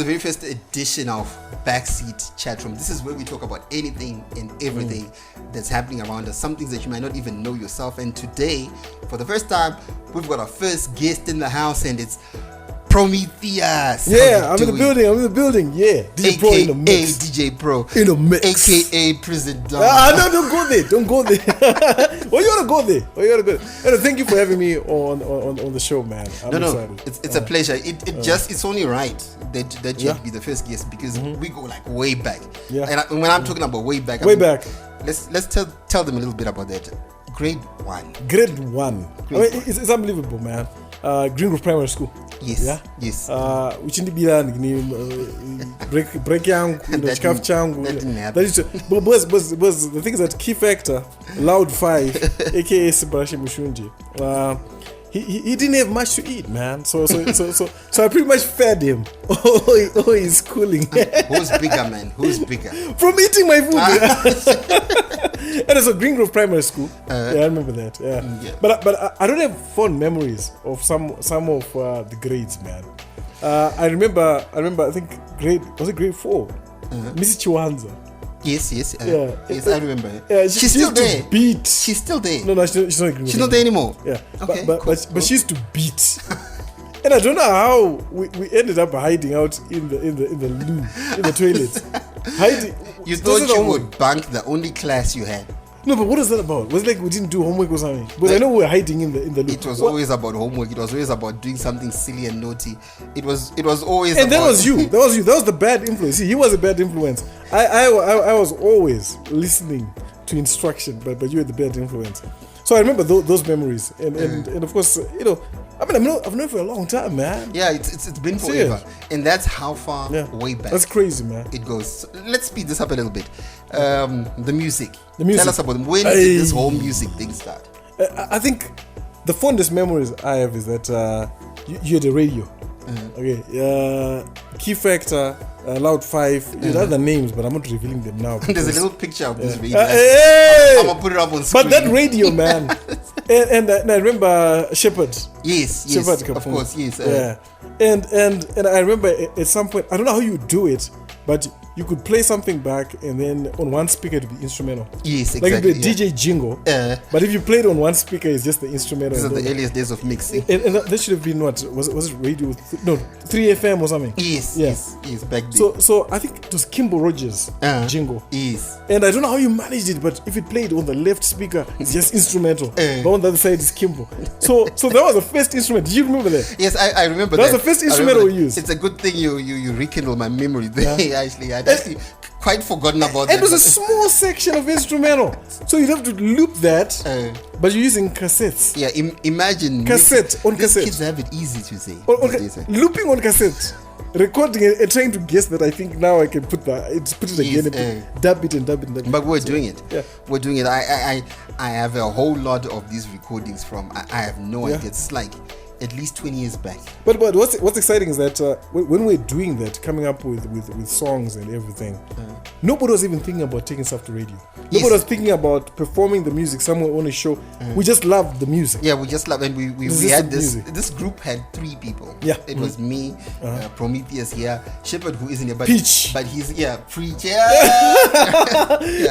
the very first edition of BackSeat Chatroom. This is where we talk about anything and everything that's happening around us, some things that you might not even know yourself. And today, for the first time, we've got our first guest in the house, and it's Prometheus. Yeah, I'm in the building. Yeah, DJ Pro in the mix. DJ Pro in the mix. AKA President. No, don't go there. Don't go there. Why you wanna go there? Thank you for having me on the show, man. I'm excited. It's a pleasure. It's only right that you be the first guest because we go like way back. Yeah. And when I'm talking about way back, let's tell them a little bit about that. Grade 1. It's unbelievable, man. Green Grove Primary School. Yes. Yeah. Yes. Which in the bilan break young, chikafu changu. But the thing is that key factor, Loud 5, aka Sebastian Mushunji. He didn't have much to eat, man. So I pretty much fed him. Oh, he's cooling. Who's bigger, man? Who's bigger? From eating my food. And it's a Green Grove Primary School. I remember that. Yeah. But I don't have fond memories of some of the grades, man. I remember. I think grade 4. Mrs. Chiwanza. Yes. Yes, I remember. She's still there. She's still there. No, she's not. She's not there anymore. Yeah. Okay. But she used to beat. And I don't know how we ended up hiding out in the loo, in the toilets. Hiding. You thought you would bunk the only class you had. No, but what is that about? Was it like we didn't do homework or something? But I know we were hiding in the loo. It was always about homework. It was always about doing something silly and naughty. It was always. And that was you. That was the bad influence. See, he was a bad influence. I was always listening to instruction, but you were the bad influence. So I remember those memories, and of course, I've known for a long time, man. Yeah, it's been forever, and that's how far way back. That's crazy, man. It goes. Let's speed this up a little bit. The music. Tell us about when did this whole music thing start? I think the fondest memories I have is that you had a radio. Okay, Key Factor, Loud 5. You had other names, but I'm not revealing them now. There's a little picture of this radio. I'm gonna put it up on screen. But that radio, man. and I remember Shepherd. Yes, Shepherd, of course, yes. And I remember at some point, I don't know how you do it, but you could play something back and then on one speaker it would be instrumental. Yes, exactly. Like it'd be a DJ jingle. But if you played on one speaker, it's just the instrumental. These are the earliest days of mixing. And that should have been what? Was it radio? No, 3FM or something. Yes, back then. So I think it was Kimbo Rogers jingle. Yes. And I don't know how you managed it, but if it played on the left speaker, it's just instrumental. But on the other side is Kimbo. So that was the first instrument. Do you remember that? Yes, I remember that. That was the first instrumental we used. It's a good thing you rekindle my memory there. I'd actually quite forgotten about that. It was a small section of instrumental, so you'd have to loop that, but you're using cassettes. Yeah, imagine cassette on cassette. Kids have it easy to say. Looping on cassette, recording and trying to guess that. I think now I can put it again, dub it. But we're doing it. Yeah, we're doing it. I have a whole lot of these recordings from. I have no idea. It's like at least 20 years back. But what's exciting is that when we're doing that, coming up with songs and everything, nobody was even thinking about taking stuff to radio. Nobody was thinking about performing the music somewhere on a show. We just loved the music. Yeah, we just loved, and we had this group had 3 people. Yeah, it was me, Prometheus here, Shepherd, who isn't here, but Peach. But he's Preach.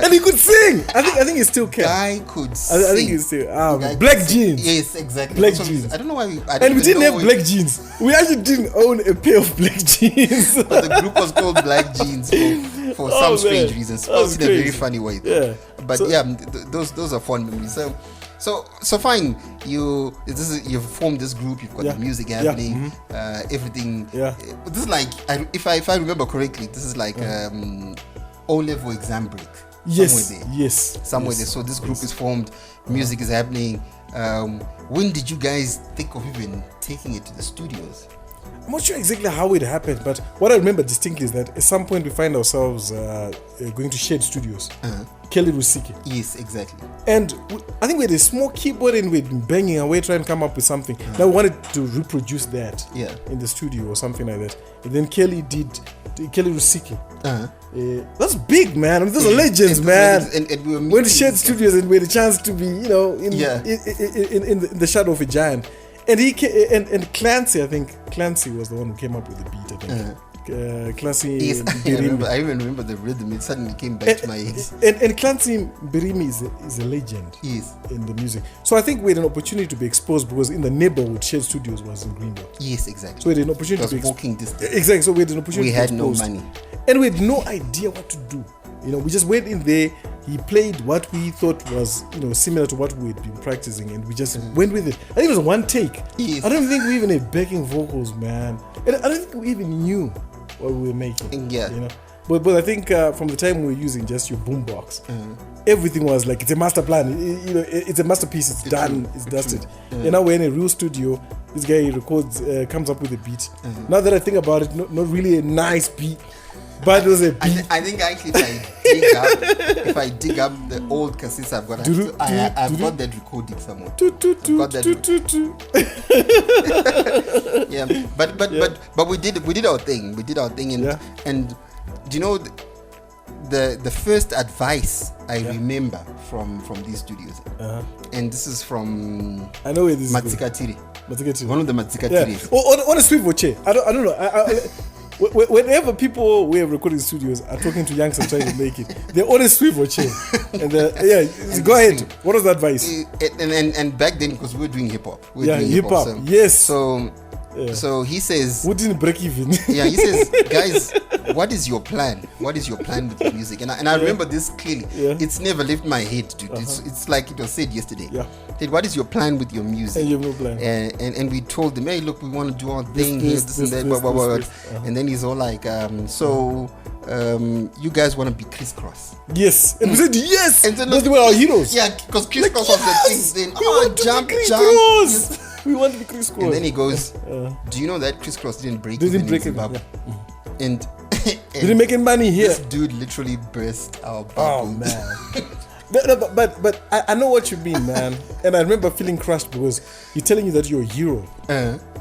And he could sing. I think he still can. Guy could sing. I think he's still black jeans. Yes, exactly. Black jeans. I don't know why and we didn't have black jeans. We actually didn't own a pair of black jeans. But the group was called Black Jeans for some strange reasons. Spelled in a very funny way. Yeah. But those are fun memories. So fine. You've formed this group. You've got the music happening. Everything. Yeah. This is like, if I remember correctly, this is like O-level exam break. Somewhere there. So this group is formed. Music is happening. When did you guys think of even taking it to the studios? I'm not sure exactly how it happened, but what I remember distinctly is that at some point we find ourselves going to shared studios. Kelly Rusiki. Yes, exactly. And I think we had a small keyboard and we'd been banging away trying to come up with something. Now we wanted to reproduce that in the studio or something like that. And then Kelly Rusiki. That's big, man. I mean, those are legends, man. And we went to shared studios and we had a chance to be, in the shadow of a giant. And Clancy, I think Clancy was the one who came up with the beat. I think Clancy yes, Birimi. I even remember the rhythm. It suddenly came back to my head. And Clancy Birimi is a legend in the music. So I think we had an opportunity to be exposed because in the neighborhood, Shared Studios was in Greenville. Yes, exactly. So we had an opportunity to be walking distance. Exactly. So we had an opportunity. We had no money, and we had no idea what to do. We just went in there. He played what we thought was, similar to what we had been practicing, and we just went with it. I think it was one take. Yes. I don't think we even had backing vocals, man. And I don't think we even knew what we were making. Yeah. But I think from the time we were using just your boombox, everything was like it's a master plan. It's a masterpiece. It's done. It's dusted. And now we're in a real studio. This guy records, comes up with a beat. Now that I think about it, not really a nice beat. But it was a beat. I think actually if I dig up the old cassettes I've got, I've got that recording somewhere. Yeah, but we did our thing. We did our thing, and do you know the first advice I remember from these studios, and this is from I know where this Matsikatiri. One of the Matsikatiri. On a swivel chair. I don't know. Whenever people who have recording studios are talking to youngsters trying to make it, they're on a swivel chair. And go ahead. What was the advice? And back then, because we were doing hip hop. Hip hop. Yes. So he says, we didn't break even. He says, guys, what is your plan? What is your plan with the music? And I remember this clearly. It's never left my head, dude. It's like it was said yesterday. Said, what is your plan with your music? And you have no plan. And we told them, hey, look, we want to do our thing here, this and that, blah, blah, blah. And then he's all like, you guys want to be Crisscross? Yes. And we said yes. And those were our heroes. Yeah, because Crisscross was the thing. Then jump. We want to be Crisscross. And then he goes, do you know that Crisscross didn't break even in Zimbabwe? And didn't make any money here. This dude literally burst our bubble. Oh man. But I know what you mean, man. And I remember feeling crushed because you're telling you that your hero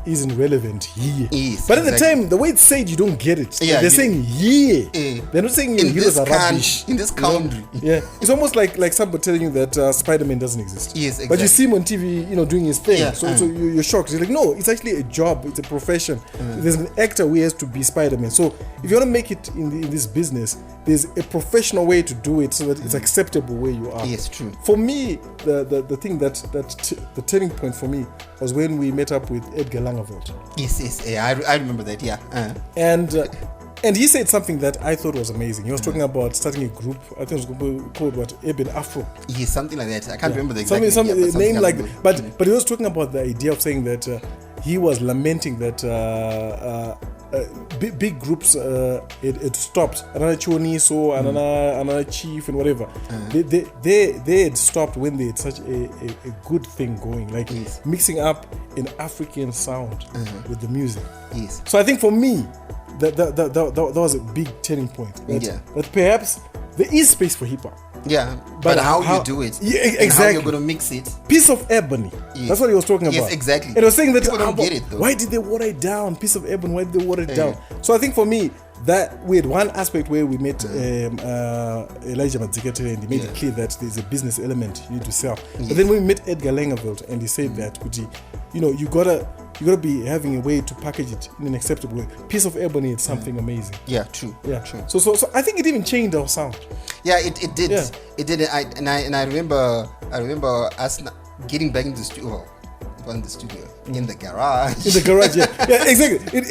isn't relevant here. But at the time, the way it's said, you don't get it. They're saying here. They're not saying your heroes are rubbish. In this country. It's almost like somebody telling you that Spider-Man doesn't exist. Yes, exactly. But you see him on TV, doing his thing. So you're shocked. You're like, no, it's actually a job. It's a profession. There's an actor who has to be Spider-Man. So if you want to make it in this business, there's a professional way to do it so that it's acceptable where you are. Yes, true. For me, the thing the turning point for me was when we met up with Edgar Langeveld. Yes, I remember that. And he said something that I thought was amazing. He was talking about starting a group. I think it was called what, Urban Afro. Yes, something like that. I can't remember the exact name like that. But he was talking about the idea of saying that he was lamenting that big groups it stopped. Another Choniso, another Chief, and whatever. They had stopped when they had such a good thing going, like mixing up an African sound with the music. Yes. So I think for me, that was a big turning point. But perhaps there is space for hip hop. Yeah, but how you do it, exactly. And how you're going to mix it. Piece of Ebony. That's what he was talking about. Yes, exactly. And he was saying that people don't get it, though. Why did they water it down? Piece of Ebony. Why did they water it down? So I think for me, that we had one aspect where we met Elijah Madzikete, and he made it clear that there's a business element you need to sell. But then when we met Edgar Langeveld, and he said that, you gotta be having a way to package it in an acceptable way. Piece of Ebony is something amazing. Yeah, true. Yeah, true. So I think it even changed our sound. Yeah, it did. Yeah. It did. I remember us getting back into the studio. In the studio, in the garage. In the garage, yeah, exactly.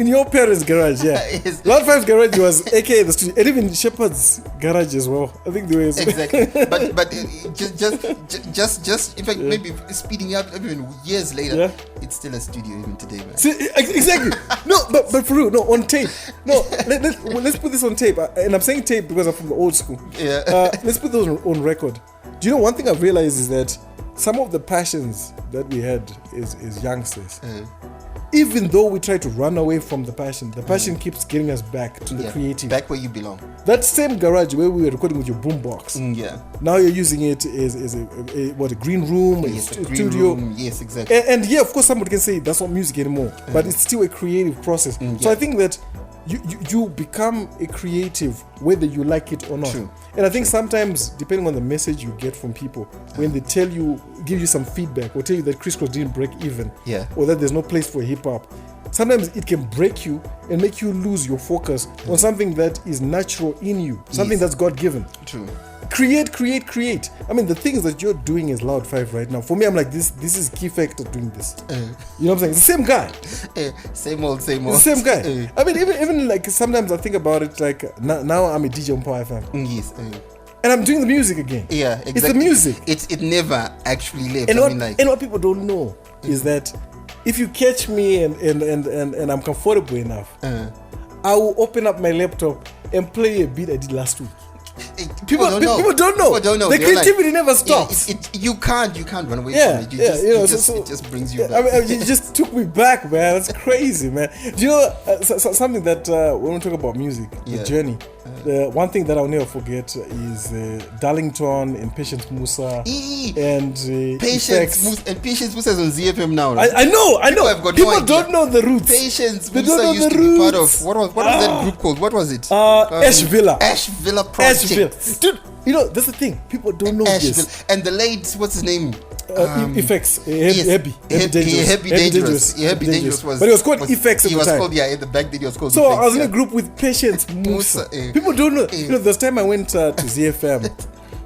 In your parents' garage, Yes. Loud Five's garage was AKA the studio, and even Shepherd's garage as well. I think there was exactly. But just in fact, maybe speeding up even years later, it's still a studio even today, man. See, exactly. No, but for real, no, on tape. No, let's put this on tape, and I'm saying tape because I'm from the old school. Yeah. Let's put those on record. Do you know one thing I've realized is that some of the passions that we had as youngsters, even though we try to run away from the passion keeps getting us back to the creative. Back where you belong. That same garage where we were recording with your boombox. Now you're using it as a green room, a studio. Room. Yes, exactly. And of course somebody can say that's not music anymore, but it's still a creative process. So I think that you become a creative whether you like it or not. True. And I think sometimes, depending on the message you get from people, when they give you some feedback or tell you that Crisscross didn't break even, or that there's no place for hip hop, sometimes it can break you and make you lose your focus on something that is natural in you, something that's God-given. True. Create. I mean, the things that you're doing is Loud 5 right now. For me, I'm like, this is Key Factor doing this. You know what I'm saying? It's the same guy. Same old. It's the same guy. I mean, even like sometimes I think about it like now I'm a DJ on Power FM. Yes. And I'm doing the music again. Yeah, exactly. It's the music. It never actually left. And what people don't know is that if you catch me and I'm comfortable enough, I will open up my laptop and play a beat I did last week. People don't know. The creativity never stops. You can't run away from it. It just brings you back. I mean, you just took me back, man. That's crazy, man. Do you know something that when we talk about music, the journey, the one thing that I'll never forget is Darlington and Patience Musa and Patience Musa is on ZFM now. Right? I know. People don't know the roots. Patience Musa used to be part of what was that group called? What was it? Ash Villa. Ash Villa Project. Dude, you know, that's the thing. People don't know this. And the late, what's his name? Effects. Heavy Dangerous. But it was called Effects at the time. In the back then it was called So Effects, I was in a group with Patience Musa. People don't know. You know, this time I went to ZFM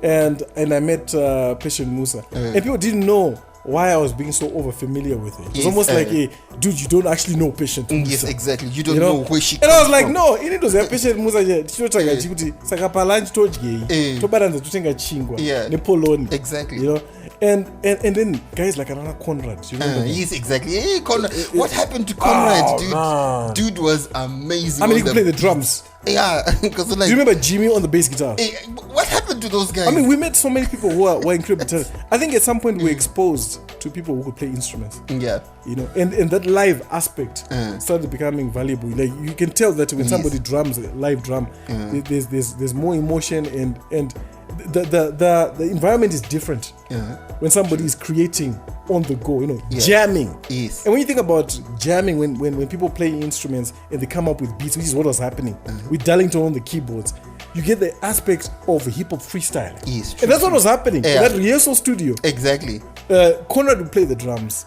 and I met Patience Musa. And people didn't know why I was being so over familiar with it. It was almost like, dude, you don't actually know Patience Musa. Yes, exactly. You don't know where she comes from. And I was like, no, it was a Patience Musa. Exactly. You know, and then guys like another Conrad. You remember yes, exactly. Hey, Conrad. What happened to Conrad, dude? Man. Dude was amazing. I mean, he could play the drums. Yeah, because do you remember Jimmy on the bass guitar? What happened to those guys? I mean, we met so many people who were incredible talented. I think at some point we were exposed to people who could play instruments. Yeah, you know, and that live aspect started becoming valuable. Like you can tell that when somebody drums a live drum, there's more emotion and the environment is different when somebody is creating on the go, you know, jamming. Yes. And when you think about jamming, when people play instruments and they come up with beats, which is what was happening with Darlington on the keyboards, you get the aspect of hip hop freestyle. Yes, and that's what was happening in that rehearsal studio. Exactly. Conrad would play the drums.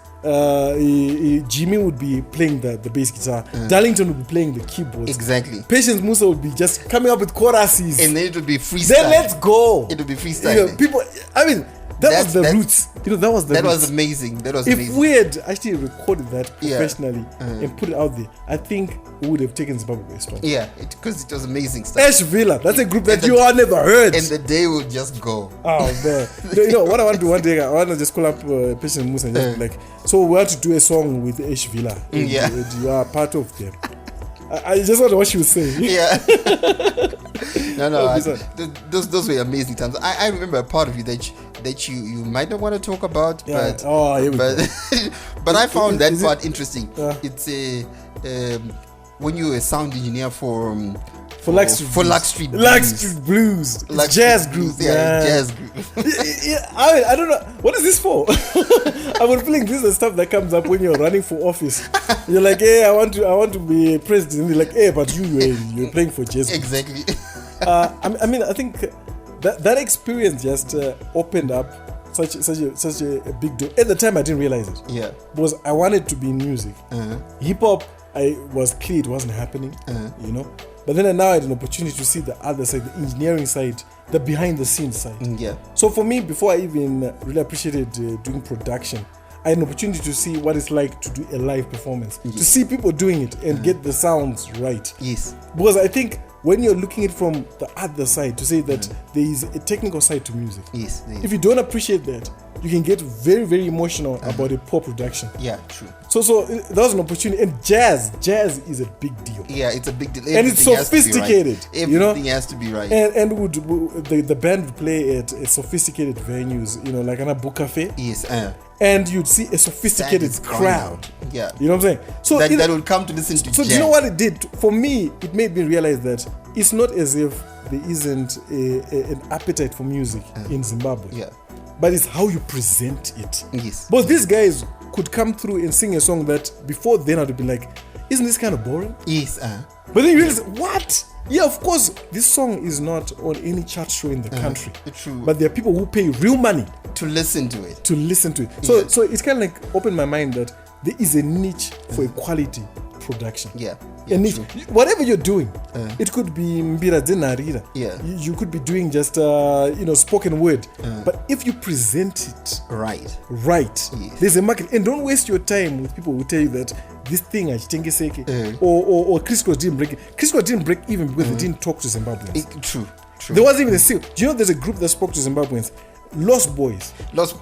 Jimmy would be playing the bass guitar. Darlington would be playing the keyboards. Exactly. Patience Musa would be just coming up with choruses. And then it would be freestyle. Then let's go. It would be freestyle. You know, people, I mean, that was the roots. You know, that was the That roots. was amazing. If we had actually recorded that professionally and put it out there, I think we would have taken Zimbabwe by storm. Yeah, because it was amazing stuff. Ash Villa, that's a group that you all never heard. And the day would just go. Oh man. You know what I want to do one day? I want to just call up Patience Musa and just be like, so we want to do a song with Ash Villa. And you are part of them. I just wonder what she would say. Yeah. No. Those were amazing times. I remember a part of you that you might not want to talk about, but but I found that part interesting. It's when you were a sound engineer for Lux Street Blues. Jazz group. Yeah, jazz group. I don't know. What is this for? I was feeling this is the stuff that comes up when you're running for office. You're like, hey, I want to be president. You're like, hey, but you're playing for jazz group. Exactly. I mean, I think that experience just opened up such a big door. At the time, I didn't realize it. Yeah. Because I wanted to be in music. Hip hop, I was clear it wasn't happening. You know. But then now I had an opportunity to see the other side, the engineering side, the behind the scenes side. Yeah. So for me, before I even really appreciated doing production, I had an opportunity to see what it's like to do a live performance, to see people doing it and get the sounds right. Yes. Because I think when you're looking at it from the other side, to say that there is a technical side to music. Yes. If you don't appreciate that, you can get very, very emotional about a poor production. Yeah, true. So that was an opportunity. And jazz is a big deal. Yeah, it's a big deal. And it's sophisticated. Everything has to be right. And the band would play at sophisticated venues, you know, like an Abu Cafe. Yes. And you'd see a sophisticated crowd. Yeah. You know what I'm saying? So that would come to listen to jazz. So do you know what it did? For me, it made me realize that it's not as if there isn't an appetite for music in Zimbabwe. Yeah. But it's how you present it. Yes. But these guys could come through and sing a song that before then I'd be like, isn't this kind of boring? Yes. But then you realize, what? Yeah, of course, this song is not on any chart show in the country. True. But there are people who pay real money to listen to it. So it's kind of like opened my mind that there is a niche for a quality production. Yeah. And if, whatever you're doing, it could be mbira zenarira. Yeah. You could be doing just spoken word. But if you present it right, yes. There's a market. And don't waste your time with people who tell you that this thing or Crisscross didn't break it. Crisscross didn't break even because they didn't talk to Zimbabweans. True. There wasn't even a seal. Do you know there's a group that spoke to Zimbabweans? Lost Boys.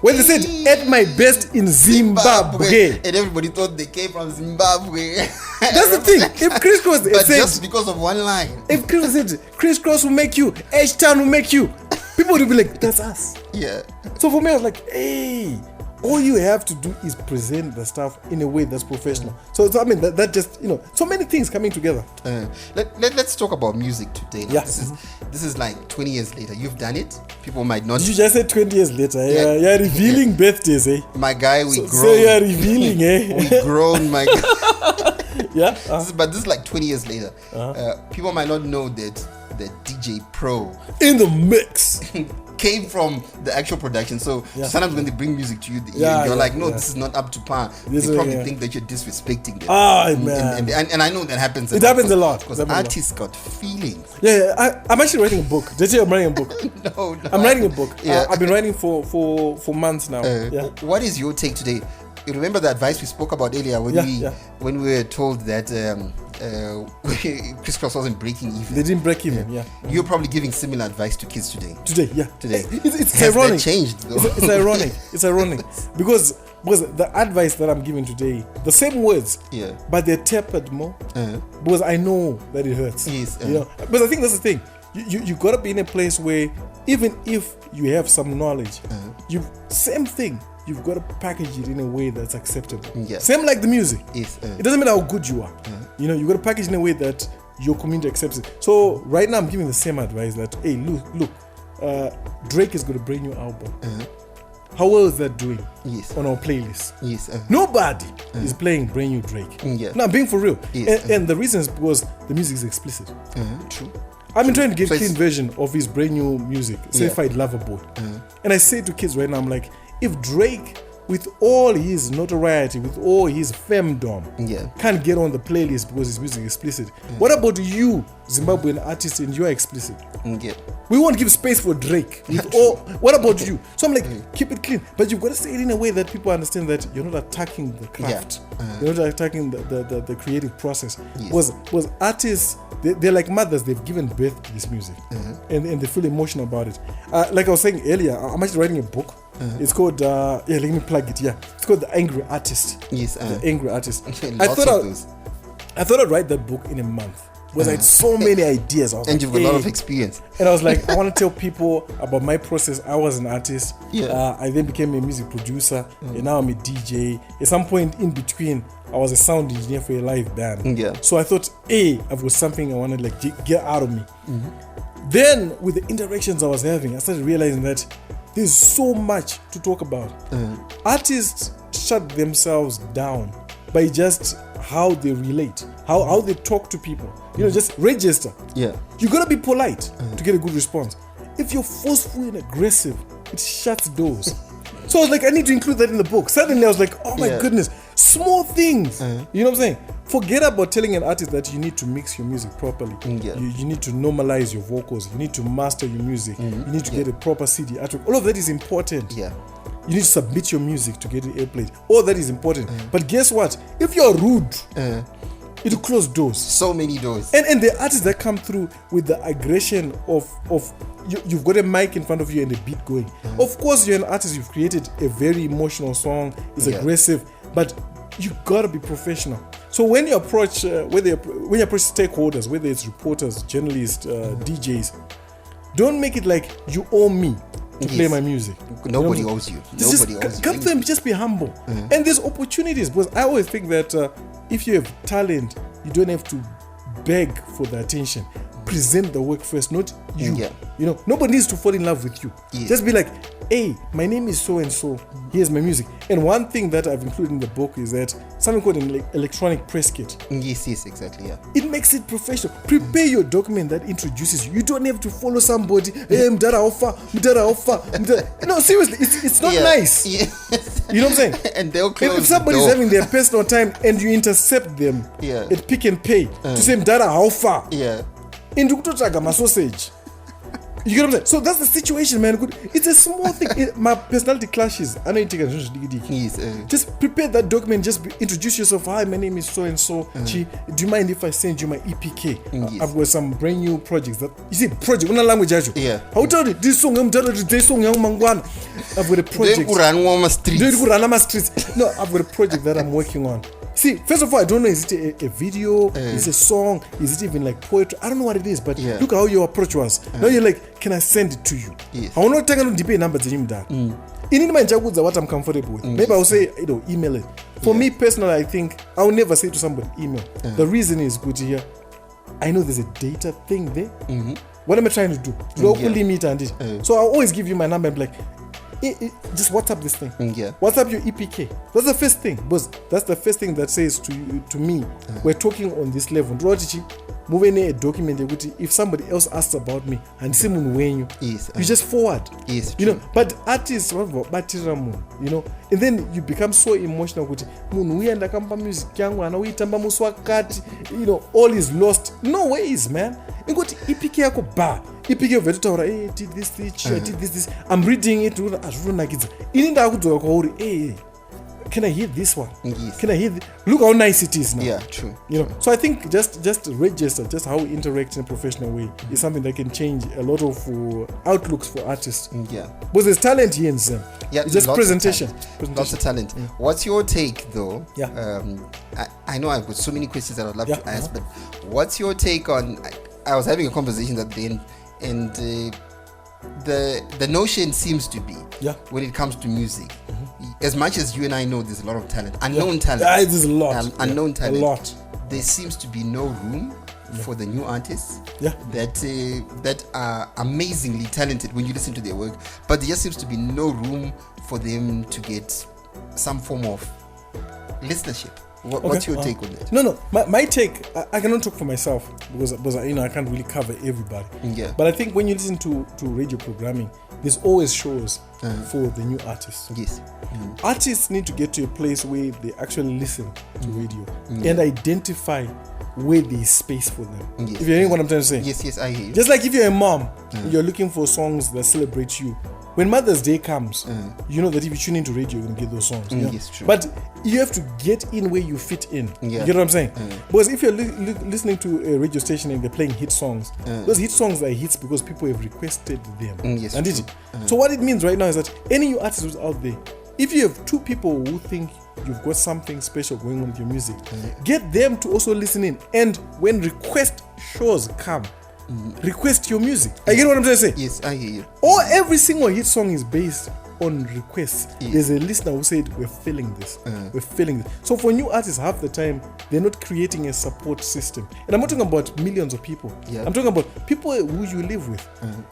When they said, at my best in Zimbabwe. And everybody thought they came from Zimbabwe. That's the thing. If Crisscross but said, just because of one line. If Crisscross said, Crisscross will make you, H-Town will make you, people would be like, that's us. Yeah. So for me, I was like, hey, all you have to do is present the stuff in a way that's professional. So I mean, that just, so many things coming together. Let's talk about music today. Yeah. This is like 20 years later. You've done it. People might not. You just said 20 years later. Yeah. You're revealing birthdays, eh? My guy, we grown. So you're revealing, eh? We grown, my guy. Yeah. But this is like 20 years later. People might not know that the DJ Pro in the mix came from the actual production. So sometimes when they bring music to you, you're like, no, this is not up to par. They probably think that you're disrespecting them. Man. And I know that happens. It happens a lot. Because artists got feelings. I'm actually writing a book. Did you? I'm writing a book. No. I'm writing a book. I've been writing for months now. What is your take today? You remember the advice we spoke about earlier when we were told that Crisscross wasn't breaking even. They didn't break even. You're probably giving similar advice to kids today. Today. It's Has ironic. That changed though? It's ironic. It's ironic because the advice that I'm giving today, the same words, but they're tapered more. Because I know that it hurts. Yes. But I think that's the thing. You gotta be in a place where even if you have some knowledge, same thing. You've got to package it in a way that's acceptable. Same like the music. It doesn't matter how good you are. You've got to package it in a way that your community accepts it. So right now I'm giving the same advice that, hey, look, Drake is going to bring you an album. How well is that doing on our playlist? Nobody is playing brand new Drake. Now, I'm being for real. And the reason is because the music is explicit. True. I've been trying to get a clean version of his brand new music, Certified Lover Boy. And I say to kids right now, I'm like, if Drake, with all his notoriety, with all his femdom, can't get on the playlist because his music is explicit, what about you, Zimbabwean artists, and you're explicit? We won't give space for Drake. What about you? So I'm like, keep it clean. But you've got to say it in a way that people understand that you're not attacking the craft. You're not attacking the creative process. Was artists, they're like mothers, they've given birth to this music. And they feel emotional about it. Like I was saying earlier, I'm actually writing a book. It's called, let me plug it, It's called The Angry Artist. The Angry Artist. I thought I'd write that book in a month. Because I had so many ideas. And you've got a lot of experience. And I was like, I want to tell people about my process. I was an artist. I then became a music producer. And now I'm a DJ. At some point in between, I was a sound engineer for a live band. So I thought, I've got something I want to like get out of me. Then with the interactions I was having, I started realizing that there's so much to talk about. Artists shut themselves down by just how they relate, how they talk to people. Just register. You gotta be polite to get a good response. If you're forceful and aggressive, it shuts doors. So I was like, I need to include that in the book. Suddenly I was like, oh my goodness, small things. You know what I'm saying? Forget about telling an artist that you need to mix your music properly. You need to normalize your vocals. You need to master your music. You need to get a proper CD artwork. All of that is important. You need to submit your music to get it airplayed. All that is important. But guess what? If you're rude, it'll close doors. So many doors. And the artists that come through with the aggression of you've got a mic in front of you and a beat going. Of course, you're an artist. You've created a very emotional song. It's aggressive, but you gotta be professional. So when you approach when you approach stakeholders, whether it's reporters, journalists, DJs, don't make it like you owe me to play my music. Nobody owes you. Come to them, just be humble. And there's opportunities, because I always think that if you have talent, you don't have to beg for the attention. Present the work first, not you. Nobody needs to fall in love with you. Just be like, hey, my name is so and so, here's my music. And one thing that I've included in the book is that something called an electronic press kit. Yes, exactly. It makes it professional. Prepare your document that introduces you. You don't have to follow somebody. Hey, mdara offer. No, seriously, it's not nice. You know what I'm saying? And they'll close. If somebody's having their personal time and you intercept them at Pick and Pay to say, Mdara, how far? Yeah. In my sausage. You get what I'm saying? So that's the situation, man. It's a small thing. My personality clashes. I know you take a just prepare that document. Just introduce yourself. Hi, my name is so and so. Do you mind if I send you my EPK? I've got some brand new projects. That you see, project. What language are you? Yeah. How tell you this song? I've got a project. No, I've got a project that I'm working on. See, first of all, I don't know, is it a video, is it a song, is it even like poetry? I don't know what it is, but look how your approach was. Now you're like, can I send it to you? Yes. I will not take a numbers in what I'm comfortable with. Maybe I'll say, email it. For me personally, I think I'll never say to somebody, email. The reason is good here. I know there's a data thing there. What am I trying to do? Locally meet and it. So I'll always give you my number and be like, just WhatsApp this thing. WhatsApp your EPK. That's the first thing. Because that's the first thing that says to me, we're talking on this level. Moving a document, if somebody else asks about me and you just forward. Yes, you know, but artists, you know, and then you become so emotional with music, you know, all is lost. No ways, man. You got EPK yako ba. EPK of editor, did this. I'm reading it. Can I hear this one? Yes. Can I hear look how nice it is now. Yeah, true. You know, so I think just register, just how we interact in a professional way is something that can change a lot of outlooks for artists. Yeah. But there's talent here in them. Yeah, it's just presentation. Lots of talent. What's your take though? Yeah. I know I've got so many questions that I'd love to ask, but what's your take on? I was having a conversation at the end, and the notion seems to be when it comes to music. As much as you and I know there's a lot of talent, unknown talent. There's a lot. Unknown talent. A lot. There seems to be no room for the new artists that are amazingly talented when you listen to their work, but there just seems to be no room for them to get some form of listenership. What's your take on that? No. My take, I cannot talk for myself because you know I can't really cover everybody. Yeah. But I think when you listen to radio programming, there's always shows for the new artists. Yes. Artists need to get to a place where they actually listen to radio and identify where there is space for them. Yes. If you're hearing what I'm trying to say. Yes, I hear you. Just like if you're a mom, you're looking for songs that celebrate you. When Mother's Day comes, you know that if you tune into radio, you're going to get those songs. Yes, true. But you have to get in where you fit in. You get what I'm saying? Because if you're listening to a radio station and they're playing hit songs, those hit songs are hits because people have requested them. Yes, and so what it means right now is that any new artist who's out there, if you have two people who think you've got something special going on with your music, get them to also listen in. And when request shows come, request your music. I get what I'm trying to say? Yes, I hear you. Or every single hit song is based on requests. There's a listener who said, we're feeling this. We're feeling this. So for new artists, half the time, they're not creating a support system. And I'm not talking about millions of people. I'm talking about people who you live with.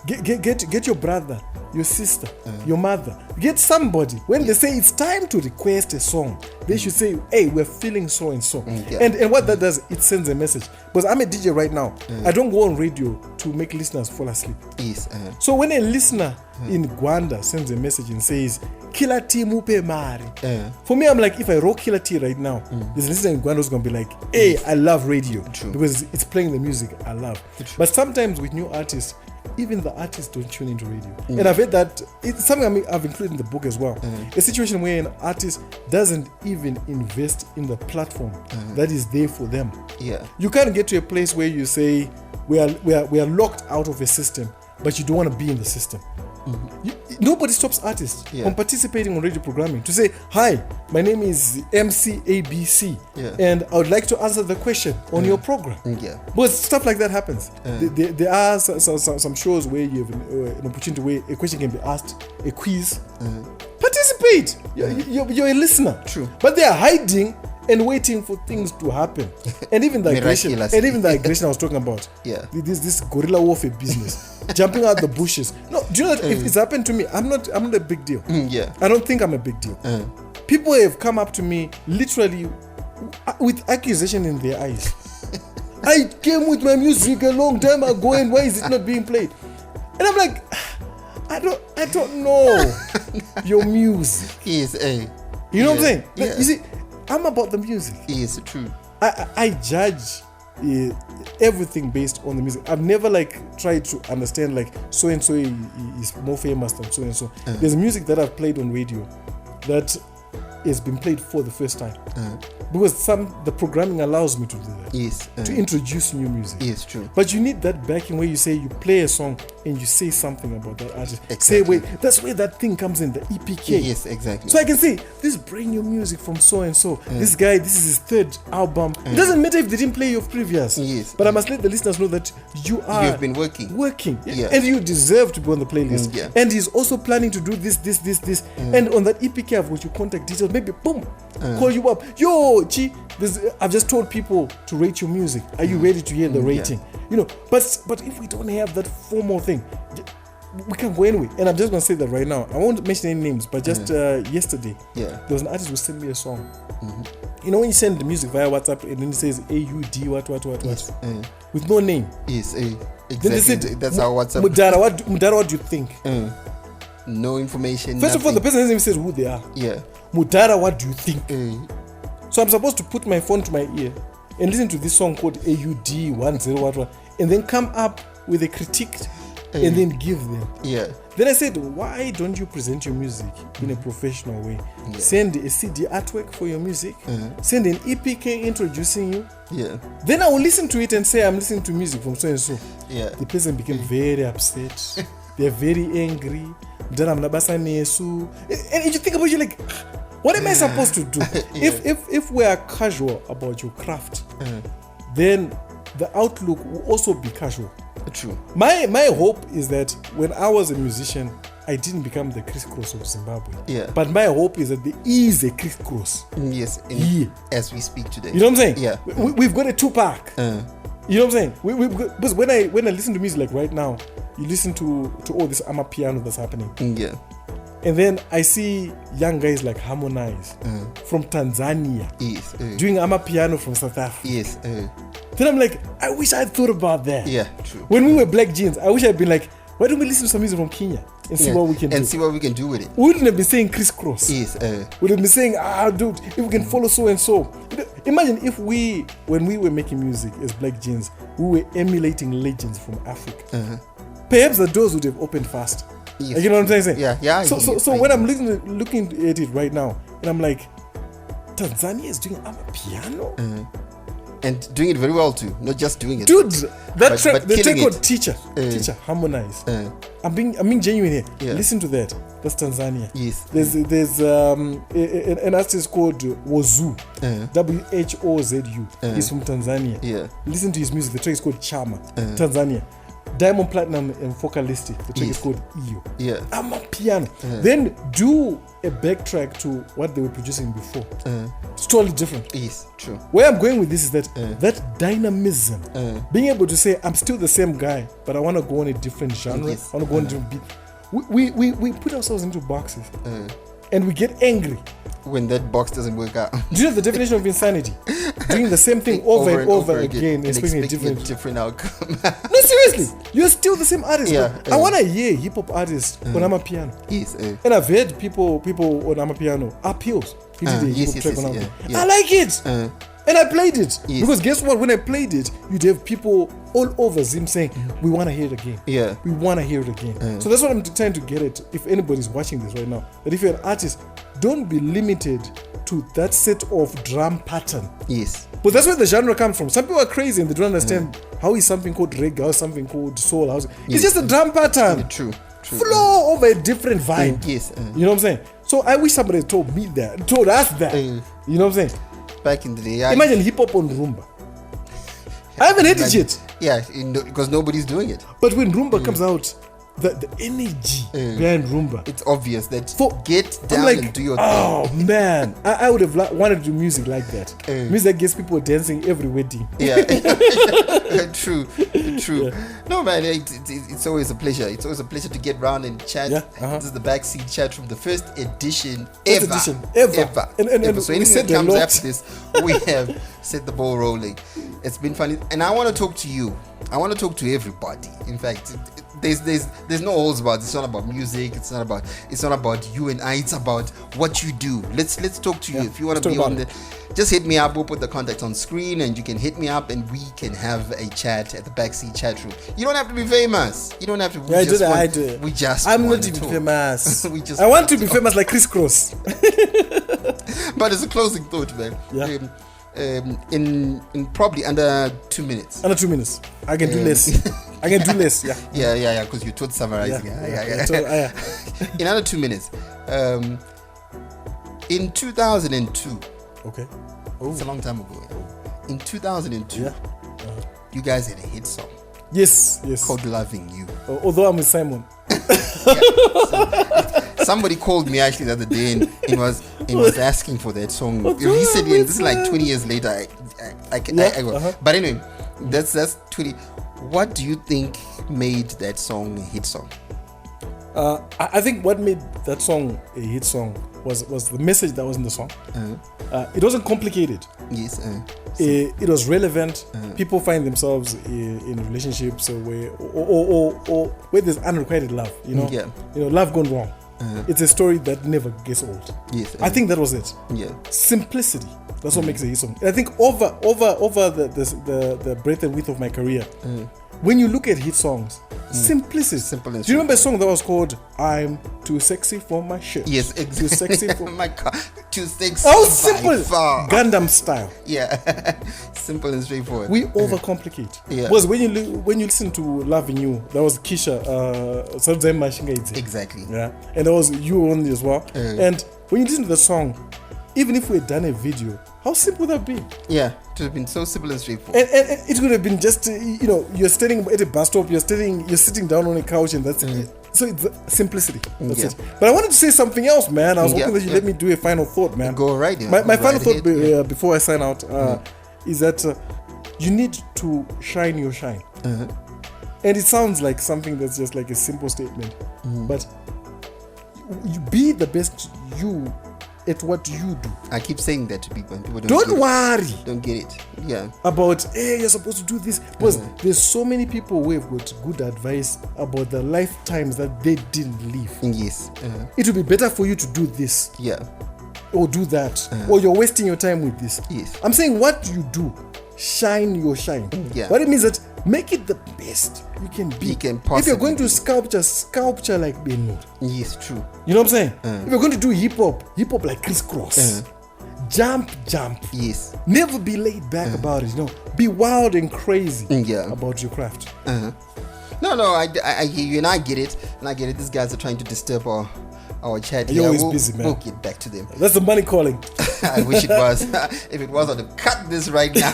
Get your brother, your sister, your mother. Get somebody. When they say it's time to request a song, they should say, hey, we're feeling so and so. And what that does, it sends a message. Because I'm a DJ right now. I don't go on radio to make listeners fall asleep. Yes. So when a listener in Gwanda sends a message and says, Killer T Mupe Mari. For me, I'm like, if I rock Killer T right now, there's a listener in Gwanda who's going to be like, hey, I love radio. True. Because it's playing the music I love. But sometimes with new artists, even the artists don't tune into radio. And I've heard that, it's something I've included in the book as well. A situation where an artist doesn't even invest in the platform that is there for them. You can't get to a place where you say, we are locked out of a system, but you don't want to be in the system. Nobody stops artists from participating on radio programming to say, hi, my name is MC ABC, and I would like to answer the question on your program. But stuff like that happens. There are some shows where you have an opportunity where a question can be asked, a quiz. Participate. You're a listener. True. But they are hiding and waiting for things to happen. And even the aggression I was talking about. This guerrilla warfare business. Jumping out the bushes. No, do you know that if it's happened to me, I'm not a big deal. I don't think I'm a big deal. People have come up to me literally with accusation in their eyes. I came with my music a long time ago, and why is it not being played? And I'm like, I don't know your music. Yes, You know what I'm saying? Yeah. You see, I'm about the music. Yes, true. I judge everything based on the music. I've never tried to understand so and so is more famous than so and so. There's music that I've played on radio that has been played for the first time because the programming allows me to do that. Yes, to introduce new music. Yes, true. But you need that backing where you say you play a song and you say something about that artist. Exactly. Say, wait, that's where that thing comes in, the EPK. Yes, exactly. So I can say this brand new music from so and so. This guy, this is his third album. It doesn't matter if they didn't play your previous. Yes. But I must let the listeners know that you've been working. Yeah. And you deserve to be on the playlist. Yeah. And he's also planning to do this. And on that EPK, I've got your contact details. Maybe boom, call you up. Yo, Chi, I've just told people to rate your music. Are you ready to hear the rating? You know, but if we don't have that formal thing, we can't go anyway. And I'm just gonna say that right now. I won't mention any names, but just yesterday, there was an artist who sent me a song. You know when you send the music via WhatsApp and then it says AUD what yes. with no name. Yes, exactly. Then they said, that's our WhatsApp. Mudara, what do you think? No information. First of all, the person hasn't even said who they are. Yeah. Mudara, what do you think? So I'm supposed to put my phone to my ear and listen to this song called AUD 10 and then come up with a critique and then give them. Yeah. Then I said, why don't you present your music in a professional way? Yeah. Send a CD artwork for your music. Send an EPK introducing you. Yeah. Then I will listen to it and say I'm listening to music from so and so. Yeah. The person became very upset. They're very angry. Then I'm and you think about it, what am I supposed to do? If we are casual about your craft, then the outlook will also be casual. True. My hope is that when I was a musician, I didn't become the crisscross of Zimbabwe. Yeah. But my hope is that there is a crisscross. Yes. As we speak today. You know what I'm saying? Yeah. We've got a Tupac. You know what I'm saying? Because when I listen to music right now, you listen to all this amapiano that's happening. Yeah. And then I see young guys like Harmonize from Tanzania doing amapiano from South Africa. Yes. Then I'm like, I wish I thought about that. Yeah, true. When we were Black Jeans, I wish I'd been like, why don't we listen to some music from Kenya and see what we can do? And see what we can do with it. We wouldn't have been saying crisscross. Yes. We'd have been saying, dude, if we can follow so and so. Imagine if when we were making music as Black Jeans, we were emulating legends from Africa. Perhaps the doors would have opened fast. Yes. You know what I'm saying? Yeah. So when I'm looking at it right now, and I'm like, Tanzania is doing amapiano? And doing it very well too, not just doing it. Dude, the track called Teacher Harmonize. I'm being genuine here. Yeah. Listen to that. That's Tanzania. Yes. There's an artist called Wozu. WHOZU. He's from Tanzania. Yeah. Listen to his music. The track is called Chama. Tanzania. Diamond Platinum and Focalistic. The track is called Iyo. Yeah. I'm a piano. Then do a backtrack to what they were producing before. It's totally different. Yes, true. Where I'm going with this is that that dynamism, being able to say I'm still the same guy, but I want to go on a different genre. Yes. I want to go on a different beat. We put ourselves into boxes, and we get angry when that box doesn't work out. Do you know the definition of insanity? Doing the same thing over and over again and expecting a different outcome. No, seriously, you're still the same artist. Yeah, I want to hear hip hop artists on amapiano. Yes, and I've heard people on amapiano appeals. He did a hip hop track on amapiano. Yeah. I like it, and I played it because guess what? When I played it, you'd have people all over Zim saying, "We want to hear it again. Yeah, we want to hear it again." So that's what I'm trying to get at. If anybody's watching this right now, that if you're an artist, don't be limited to that set of drum pattern. Yes. But that's where the genre comes from. Some people are crazy and they don't understand how is something called reggae, how is something called soul. It's just a drum pattern. True. Flow over a different vibe. Yes. You know what I'm saying? So I wish somebody told me that, told us that. You know what I'm saying? Back in the day. Imagine hip hop on Rumba. I haven't heard it yet. Yeah, because nobody's doing it. But when Rumba comes out, the energy behind Rumba, it's obvious that get down and do your thing. Oh man, I would have wanted to do music like that. Music that gets people dancing every wedding. Yeah. True. Yeah. No man, it's always a pleasure. It's always a pleasure to get round and chat. This is the BackSeat Chatroom, the first edition ever. And So anything that comes after this, we have set the ball rolling. It's been funny, and I want to talk to you. I want to talk to everybody. In fact, there's no holds barred. It's not about music. It's not about you and I. It's about what you do. Let's talk to you. If you want to be on the, just hit me up. We'll put the contact on screen, and you can hit me up, and we can have a chat at the BackSeat Chatroom. You don't have to be famous. You don't have to. I do. I'm not even famous. I want to be famous like Chris Cross. But it's a closing thought, man. Yeah. In probably under 2 minutes. Under 2 minutes. I can do less. I can do less. Yeah. Yeah. Because you taught summarizing. Yeah. In under 2 minutes. In 2002. Okay. It's a long time ago. In 2002, you guys had a hit song. Yes. Called "Loving You." Although I'm with Simon. Somebody called me actually the other day, and he was asking for that song recently, and this is like 20 years later. I go. But anyway, that's 20. What do you think made that song a hit song? I think what made that song a hit song was the message that was in the song. It wasn't complicated. Yes. It was relevant. People find themselves in relationships where or where there's unrequited love. You know, love gone wrong. It's a story that never gets old. Yes. I think that was it. Yeah. Simplicity. That's what makes a hit song. I think over the breadth and width of my career, when you look at hit songs, simplicity. Simple. Do you remember a song that was called "I'm Too Sexy for My Shirt"? Yes, Too sexy for my car. Too sexy. Oh, simple. Far. Gundam style. Yeah. Simple and straightforward. We overcomplicate. Yeah. Because when you listen to "Loving You," that was Keisha. Exactly. Yeah. And there was you on it as well. And when you listen to the song, even if we had done a video, how simple would that be? Yeah, it would have been so simple and straightforward. And it could have been just, you're standing at a bus stop, you're sitting down on a couch, and that's it. So it's simplicity. That's it. But I wanted to say something else, man. I was hoping that you let me do a final thought, man. Go right. My final thought before I sign out is that you need to shine your shine. And it sounds like something that's just like a simple statement. But you be the best you at what you do. I keep saying that to people, and people don't worry. Don't get it. Yeah. About you're supposed to do this. Because there's so many people who have got good advice about the lifetimes that they didn't live. Yes. It would be better for you to do this. Yeah. Or do that. Or you're wasting your time with this. Yes. I'm saying what you do, shine your shine. Yeah. What it means that make it the best you can be. If you're going to sculpture like Benur. Yes, true. You know what I'm saying? If you're going to do hip hop like Chris Cross. Jump. Yes. Never be laid back about it. Be wild and crazy about your craft. No, I hear you, and I get it. These guys are trying to disturb our chat. You're always busy, man. We'll get back to them. That's the money calling. I wish it was. If it was, I'd have cut this right now.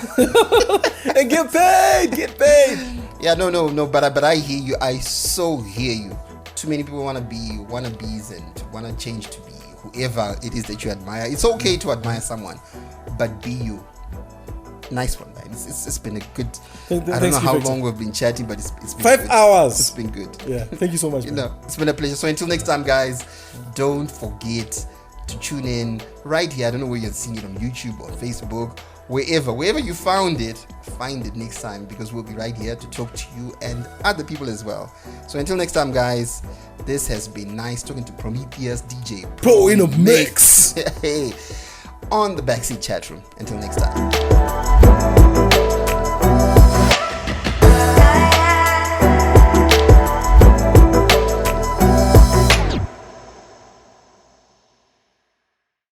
And get paid. Yeah, no. But I hear you. I so hear you. Too many people want to be wannabes and want to change to be whoever it is that you admire. It's okay to admire someone, but be you. Nice one, man. It's been a good. I don't know how long we've been chatting, but it's been 5 good. hours. It's been good. Yeah, thank you so much. It's been a pleasure. So until next time, guys, don't forget to tune in right here. I don't know where you're seeing it, on YouTube or Facebook, wherever you found it. Find it next time, because we'll be right here to talk to you and other people as well. So until next time, guys, this has been nice talking to Prometheus DJ Pro in a mix. Hey, on the BackSeat Chatroom. Until next time.